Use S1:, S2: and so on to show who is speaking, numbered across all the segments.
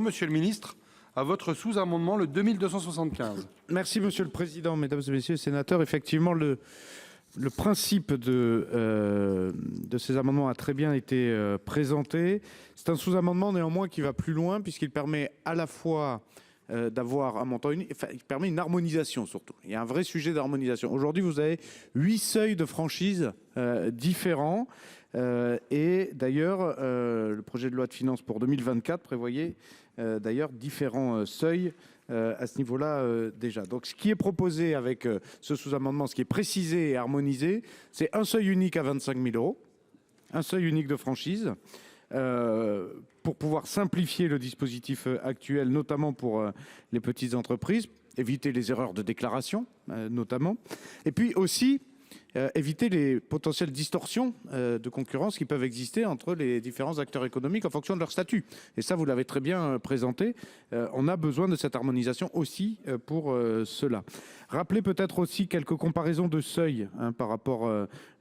S1: Monsieur le ministre, à votre sous-amendement, le 2275.
S2: Merci, Monsieur le Président, Mesdames et Messieurs les sénateurs. Effectivement, le principe de ces amendements a très bien été présenté. C'est un sous-amendement néanmoins qui va plus loin puisqu'il permet à la fois d'avoir un montant unique, enfin, il permet une harmonisation surtout. Il y a un vrai sujet d'harmonisation. Aujourd'hui, vous avez 8 seuils de franchise différents. Et d'ailleurs, le projet de loi de finances pour 2024 prévoyait d'ailleurs différents seuils à ce niveau-là déjà. Donc ce qui est proposé avec ce sous-amendement, ce qui est précisé et harmonisé, c'est un seuil unique à 25 000 euros, un seuil unique de franchise, pour pouvoir simplifier le dispositif actuel, notamment pour les petites entreprises, éviter les erreurs de déclaration notamment, et puis aussi éviter les potentielles distorsions de concurrence qui peuvent exister entre les différents acteurs économiques en fonction de leur statut. Et ça, vous l'avez très bien présenté. On a besoin de cette harmonisation aussi pour cela. Rappelez peut-être aussi quelques comparaisons de seuils par rapport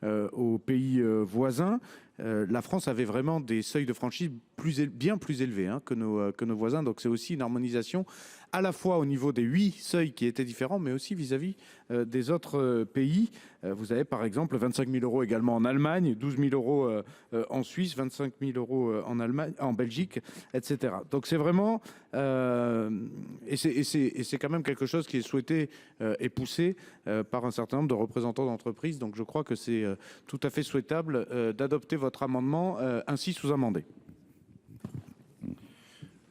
S2: aux pays voisins. La France avait vraiment des seuils de franchise bien plus élevés que nos voisins. Donc c'est aussi une harmonisation à la fois au niveau des 8 seuils qui étaient différents, mais aussi vis-à-vis des autres pays. Vous avez par exemple 25 000 euros également en Allemagne, 12 000 euros en Suisse, 25 000 euros en Belgique, etc. Donc c'est vraiment, et c'est quand même quelque chose qui est souhaité et poussé par un certain nombre de représentants d'entreprises. Donc je crois que c'est tout à fait souhaitable d'adopter votre amendement ainsi sous-amendé.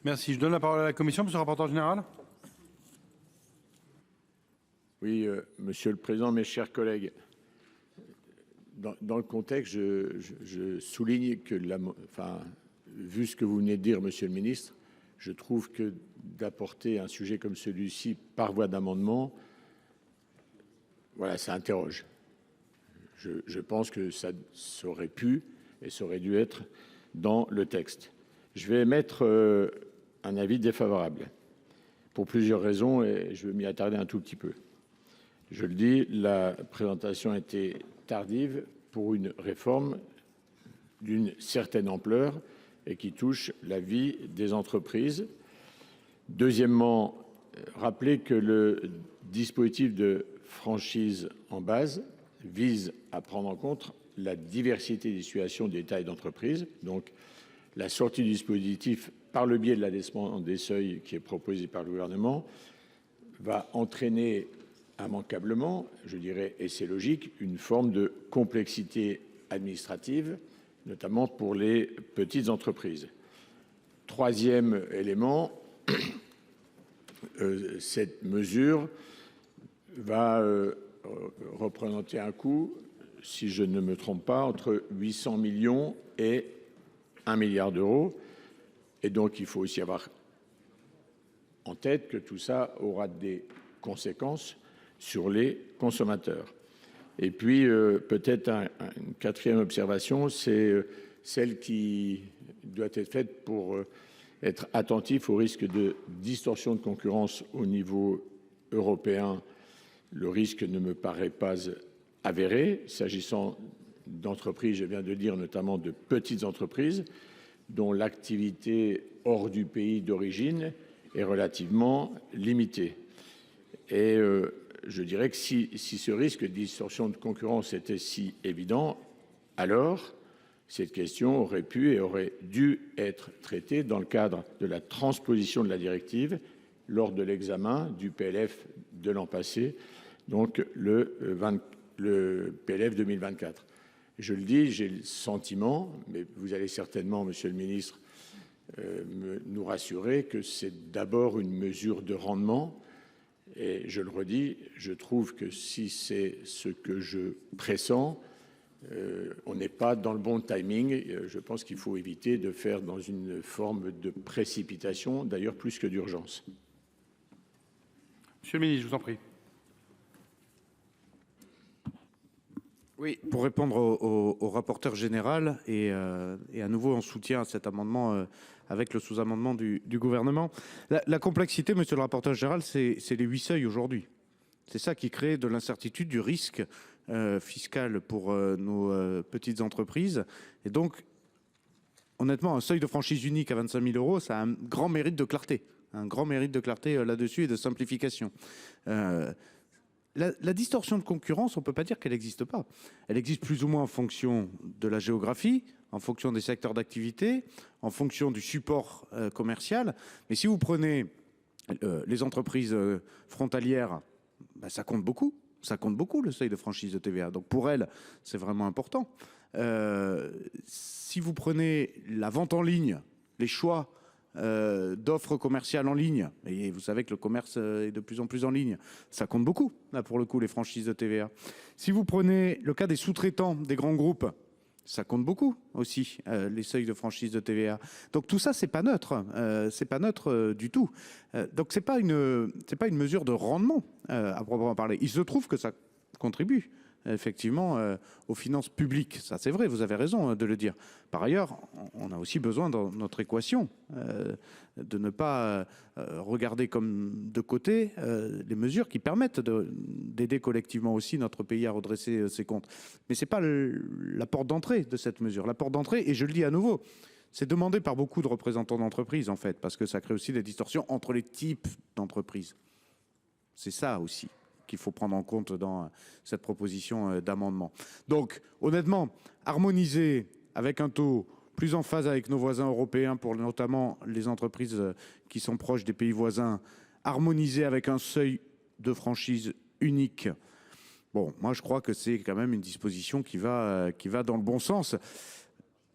S1: Merci. Je donne la parole à la Commission, monsieur le rapporteur général.
S3: Oui, Monsieur le Président, mes chers collègues, dans le contexte, je souligne que, vu ce que vous venez de dire, Monsieur le Ministre, je trouve que d'apporter un sujet comme celui-ci par voie d'amendement, voilà, ça interroge. Je pense que ça aurait pu et ça aurait dû être dans le texte. Je vais émettre un avis défavorable pour plusieurs raisons et je vais m'y attarder un tout petit peu. Je le dis, la présentation a été tardive pour une réforme d'une certaine ampleur et qui touche la vie des entreprises. Deuxièmement, rappeler que le dispositif de franchise en base vise à prendre en compte la diversité des situations des tailles d'entreprise. Donc, la sortie du dispositif par le biais de l'abaissement des seuils qui est proposé par le gouvernement va entraîner immanquablement, je dirais, et c'est logique, une forme de complexité administrative, notamment pour les petites entreprises. Troisième élément, cette mesure va représenter un coût, si je ne me trompe pas, entre 800 millions et 1 milliard d'euros. Et donc, il faut aussi avoir en tête que tout ça aura des conséquences sur les consommateurs. Et puis, peut-être une quatrième observation, c'est celle qui doit être faite pour être attentif au risque de distorsion de concurrence au niveau européen. Le risque ne me paraît pas avéré. S'agissant d'entreprises, je viens de dire notamment de petites entreprises, dont l'activité hors du pays d'origine est relativement limitée. Et je dirais que si ce risque de distorsion de concurrence était si évident, alors cette question aurait pu et aurait dû être traitée dans le cadre de la transposition de la directive lors de l'examen du PLF de l'an passé, donc le PLF 2024. Je le dis, j'ai le sentiment, mais vous allez certainement, Monsieur le Ministre, nous rassurer que c'est d'abord une mesure de rendement. Et je le redis, je trouve que si c'est ce que je pressens, on n'est pas dans le bon timing. Je pense qu'il faut éviter de faire dans une forme de précipitation, d'ailleurs plus que d'urgence.
S1: Monsieur le ministre, je vous en prie.
S2: Oui, pour répondre au rapporteur général et à nouveau en soutien à cet amendement avec le sous-amendement du gouvernement, la complexité, monsieur le rapporteur général, c'est les 8 seuils aujourd'hui. C'est ça qui crée de l'incertitude, du risque fiscal pour nos petites entreprises. Et donc, honnêtement, un seuil de franchise unique à 25 000 euros, ça a un grand mérite de clarté. Un grand mérite de clarté là-dessus et de simplification. La distorsion de concurrence, on ne peut pas dire qu'elle n'existe pas. Elle existe plus ou moins en fonction de la géographie, en fonction des secteurs d'activité, en fonction du support commercial. Mais si vous prenez les entreprises frontalières, bah, ça compte beaucoup. Ça compte beaucoup le seuil de franchise de TVA. Donc pour elles, c'est vraiment important. Si vous prenez la vente en ligne, les choix d'offres commerciales en ligne, et vous savez que le commerce est de plus en plus en ligne, ça compte beaucoup, là pour le coup, les franchises de TVA. Si vous prenez le cas des sous-traitants des grands groupes, ça compte beaucoup aussi, les seuils de franchise de TVA. Donc tout ça, c'est pas neutre, du tout. Donc c'est pas une mesure de rendement à proprement parler. Il se trouve que ça contribue effectivement aux finances publiques. Ça, c'est vrai, vous avez raison de le dire. Par ailleurs, on a aussi besoin dans notre équation de ne pas regarder comme de côté les mesures qui permettent d'aider collectivement aussi notre pays à redresser ses comptes. Mais ce n'est pas la porte d'entrée de cette mesure. La porte d'entrée, et je le dis à nouveau, c'est demandé par beaucoup de représentants d'entreprises en fait, parce que ça crée aussi des distorsions entre les types d'entreprises. C'est ça aussi qu'il faut prendre en compte dans cette proposition d'amendement. Donc, honnêtement, harmoniser avec un taux plus en phase avec nos voisins européens, pour notamment les entreprises qui sont proches des pays voisins, harmoniser avec un seuil de franchise unique. Bon, moi je crois que c'est quand même une disposition qui va dans le bon sens.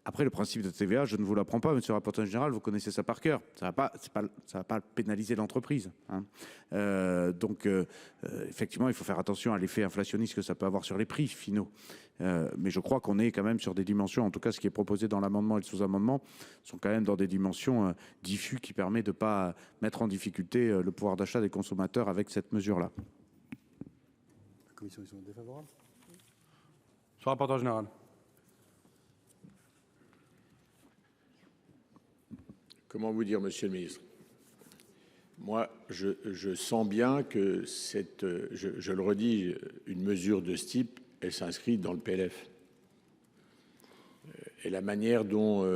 S2: Après, le principe de TVA, je ne vous l'apprends pas, monsieur le rapporteur général, vous connaissez ça par cœur. Ça va pas pénaliser l'entreprise. Donc, effectivement, il faut faire attention à l'effet inflationniste que ça peut avoir sur les prix finaux. Mais je crois qu'on est quand même sur des dimensions, en tout cas ce qui est proposé dans l'amendement et le sous-amendement, sont quand même dans des dimensions diffuses qui permettent de ne pas mettre en difficulté le pouvoir d'achat des consommateurs avec cette mesure-là.
S1: La commission est défavorable. Monsieur le rapporteur général.
S3: Comment vous dire, monsieur le ministre? Moi, je sens bien que je le redis, une mesure de ce type, elle s'inscrit dans le PLF. Et la manière dont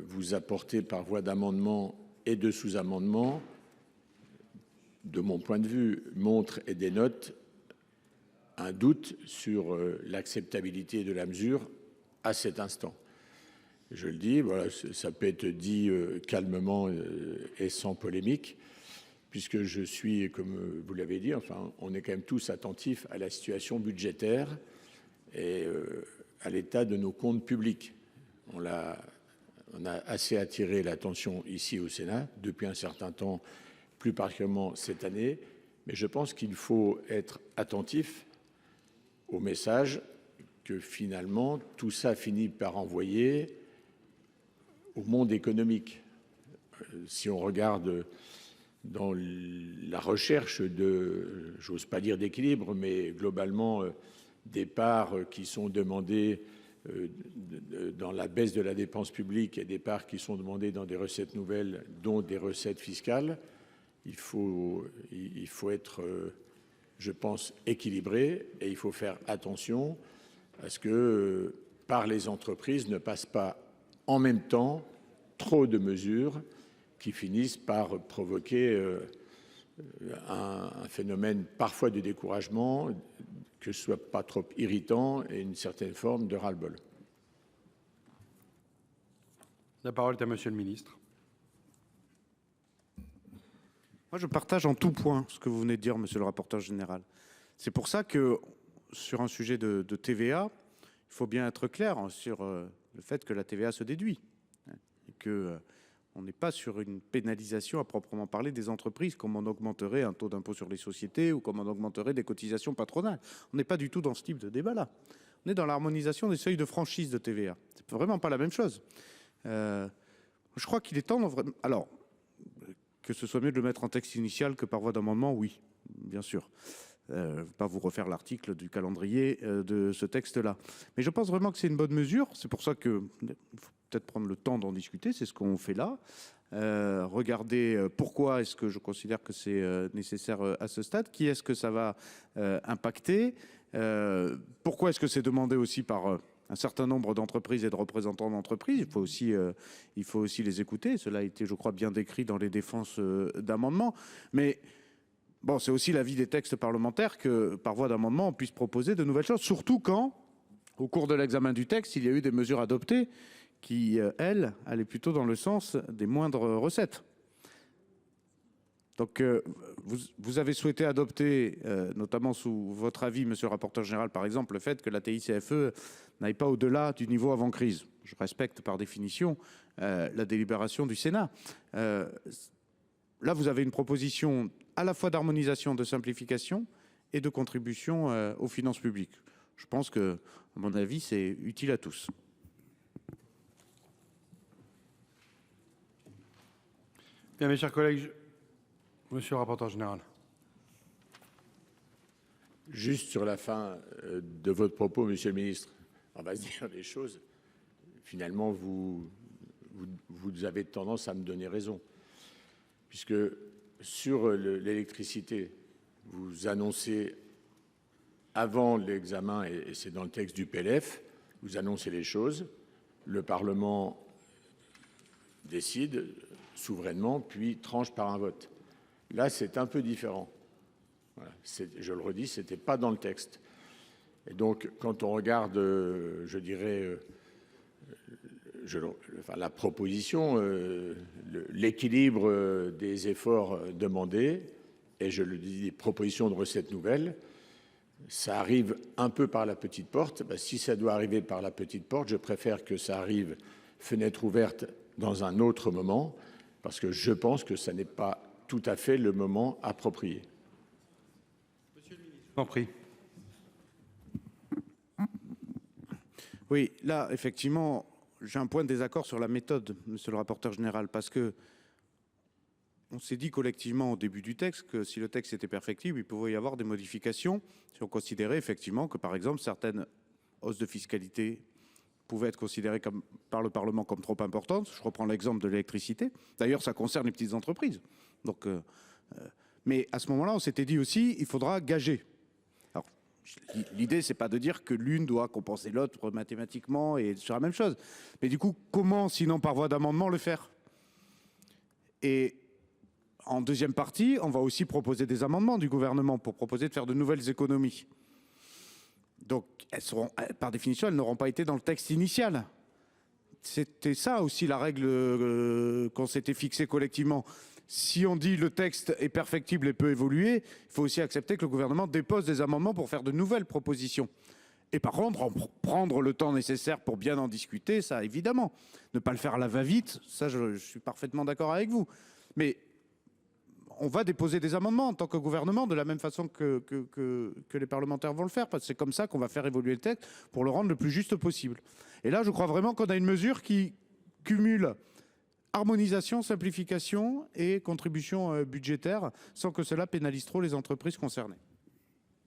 S3: vous apportez par voie d'amendement et de sous-amendement, de mon point de vue, montre et dénote un doute sur l'acceptabilité de la mesure à cet instant. Je le dis, voilà, ça peut être dit calmement et sans polémique, puisque je suis, comme vous l'avez dit, enfin, on est quand même tous attentifs à la situation budgétaire et à l'état de nos comptes publics. On a assez attiré l'attention ici au Sénat depuis un certain temps, plus particulièrement cette année, mais je pense qu'il faut être attentif au message que finalement tout ça finit par envoyer au monde économique. Si on regarde dans la recherche de, j'ose pas dire d'équilibre, mais globalement des parts qui sont demandées dans la baisse de la dépense publique et des parts qui sont demandées dans des recettes nouvelles, dont des recettes fiscales, il faut être, je pense, équilibré, et il faut faire attention à ce que par les entreprises ne passe pas en même temps trop de mesures qui finissent par provoquer un phénomène parfois de découragement, que ce soit pas trop irritant, et une certaine forme de ras-le-bol.
S1: La parole est à monsieur le ministre.
S2: Moi, je partage en tout point ce que vous venez de dire, monsieur le rapporteur général. C'est pour ça que, sur un sujet de TVA, il faut bien être clair sur le fait que la TVA se déduit. Et qu'on n'est pas sur une pénalisation à proprement parler des entreprises, comme on augmenterait un taux d'impôt sur les sociétés ou comme on augmenterait des cotisations patronales. On n'est pas du tout dans ce type de débat-là. On est dans l'harmonisation des seuils de franchise de TVA. C'est vraiment pas la même chose. Je crois qu'il est temps... Alors, que ce soit mieux de le mettre en texte initial que par voie d'amendement, oui, bien sûr. Pas vous refaire l'article du calendrier de ce texte-là. Mais je pense vraiment que c'est une bonne mesure. C'est pour ça qu'il faut peut-être prendre le temps d'en discuter. C'est ce qu'on fait là. Regarder pourquoi est-ce que je considère que c'est nécessaire à ce stade. Qui est-ce que ça va impacter. Pourquoi est-ce que c'est demandé aussi par un certain nombre d'entreprises et de représentants d'entreprises. Il faut aussi les écouter. Cela a été, je crois, bien décrit dans les défenses d'amendements. Mais bon, c'est aussi l'avis des textes parlementaires que, par voie d'amendement, on puisse proposer de nouvelles choses, surtout quand, au cours de l'examen du texte, il y a eu des mesures adoptées qui, elles, allaient plutôt dans le sens des moindres recettes. Donc, vous avez souhaité adopter, notamment sous votre avis, monsieur le rapporteur général, par exemple, le fait que la TICFE n'aille pas au-delà du niveau avant crise. Je respecte par définition la délibération du Sénat. Là, vous avez une proposition à la fois d'harmonisation, de simplification et de contribution aux finances publiques. Je pense que, à mon avis, c'est utile à tous.
S1: Bien, mes chers collègues, monsieur le rapporteur général.
S3: Juste sur la fin de votre propos, monsieur le ministre, on va se dire les choses. Finalement, vous avez tendance à me donner raison. Puisque sur l'électricité, vous annoncez avant l'examen, et c'est dans le texte du PLF, vous annoncez les choses, le Parlement décide souverainement, puis tranche par un vote. Là, c'est un peu différent. Voilà, je le redis, ce n'était pas dans le texte. Et donc, quand on regarde, je dirais, la proposition, l'équilibre des efforts demandés, et je le dis, les propositions de recettes nouvelles, ça arrive un peu par la petite porte. Ben, si ça doit arriver par la petite porte, je préfère que ça arrive fenêtre ouverte dans un autre moment, parce que je pense que ça n'est pas tout à fait le moment approprié.
S1: Monsieur le ministre, je vous en prie.
S2: Oui, là, effectivement, j'ai un point de désaccord sur la méthode, monsieur le rapporteur général, parce que on s'est dit collectivement au début du texte que si le texte était perfectible, il pouvait y avoir des modifications si on considérait effectivement que, par exemple, certaines hausses de fiscalité pouvaient être considérées par le Parlement comme trop importantes. Je reprends l'exemple de l'électricité. D'ailleurs, ça concerne les petites entreprises. Donc, mais à ce moment-là, on s'était dit aussi, il faudra gager. Alors, l'idée, c'est pas de dire que l'une doit compenser l'autre mathématiquement et sur la même chose. Mais du coup, comment, sinon par voie d'amendement, le faire? Et en deuxième partie, on va aussi proposer des amendements du gouvernement pour proposer de faire de nouvelles économies. Donc, elles seront, par définition, elles n'auront pas été dans le texte initial. C'était ça aussi la règle qu'on s'était fixée collectivement. Si on dit le texte est perfectible et peut évoluer, il faut aussi accepter que le gouvernement dépose des amendements pour faire de nouvelles propositions. Et par contre, prendre le temps nécessaire pour bien en discuter, ça évidemment. Ne pas le faire à la va-vite, ça je suis parfaitement d'accord avec vous. Mais on va déposer des amendements en tant que gouvernement de la même façon que les parlementaires vont le faire, parce que c'est comme ça qu'on va faire évoluer le texte pour le rendre le plus juste possible. Et là, je crois vraiment qu'on a une mesure qui cumule harmonisation, simplification et contribution budgétaire sans que cela pénalise trop les entreprises concernées.